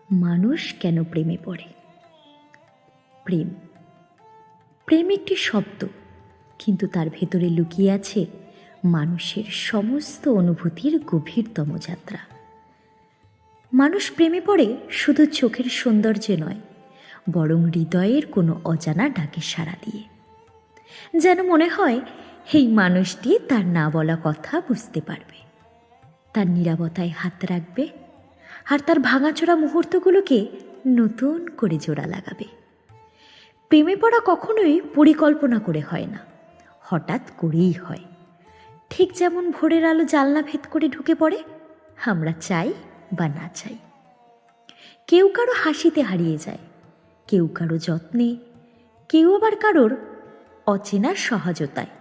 মানুষ কেন প্রেমে পড়ে? প্রেম প্রেম একটি শব্দ, কিন্তু তার ভেতরে লুকিয়ে আছে মানুষের সমস্ত অনুভূতির গভীরতম যাত্রা। মানুষ প্রেমে পড়ে শুধু চোখের সৌন্দর্যে নয়, বরং হৃদয়ের কোনো অজানা ডাকে সাড়া দিয়ে। যেন মনে হয় এই মানুষটি তার না বলা কথা বুঝতে পারবে, তার নীরবতায় হাত রাখবে, আর তার ভাঙাচোরা মুহূর্তগুলোকে নতুন করে জোড়া লাগাবে। প্রেমে পড়া কখনোই পরিকল্পনা করে হয় না, হঠাৎ করেই হয়। ঠিক যেমন ভোরের আলো জানলা ভেদ করে ঢুকে পড়ে, আমরা চাই বা না চাই। কেউ কারো হাসিতে হারিয়ে যায়, কেউ কারো যত্নে, কেউ আবার কারোর অচেনা সহজতায়।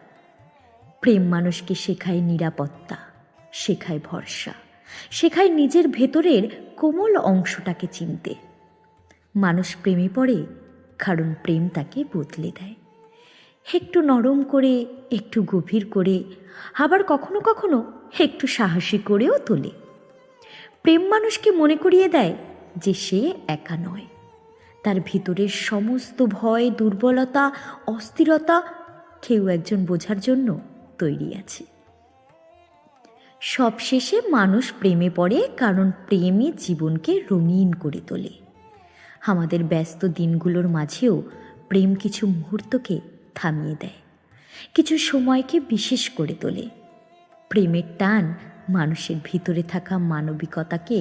প্রেম মানুষকে শেখায় নিরাপত্তা, শেখায় ভরসা, শেখায় নিজের ভেতরের কোমল অংশটাকে চিনতে। মানুষ প্রেমে পড়ে কারণ প্রেম তাকে বদলে দেয়, একটু নরম করে, একটু গভীর করে, আবার কখনো কখনো একটু সাহসী করেও তোলে। প্রেম মানুষকে মনে করিয়ে দেয় যে সে একা নয়, তার ভিতরের সমস্ত ভয়, দুর্বলতা, অস্থিরতা কেউ একজন বোঝার জন্য তৈরি আছে। সবশেষে মানুষ প্রেমে পড়ে কারণ প্রেমই জীবনকে রঙিন করে তোলে। আমাদের ব্যস্ত দিনগুলোর মাঝেও প্রেম কিছু মুহূর্তকে থামিয়ে দেয়, কিছু সময়কে বিশেষ করে তোলে। প্রেমের টান মানুষের ভিতরে থাকা মানবিকতাকে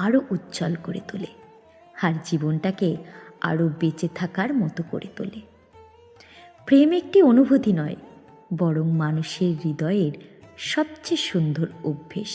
আরও উজ্জ্বল করে তোলে, আর জীবনটাকে আরও বেঁচে থাকার মতো করে তোলে। প্রেম একটি অনুভূতি নয়, বরং মানুষের হৃদয়ের সবচেয়ে সুন্দর অভ্যেস।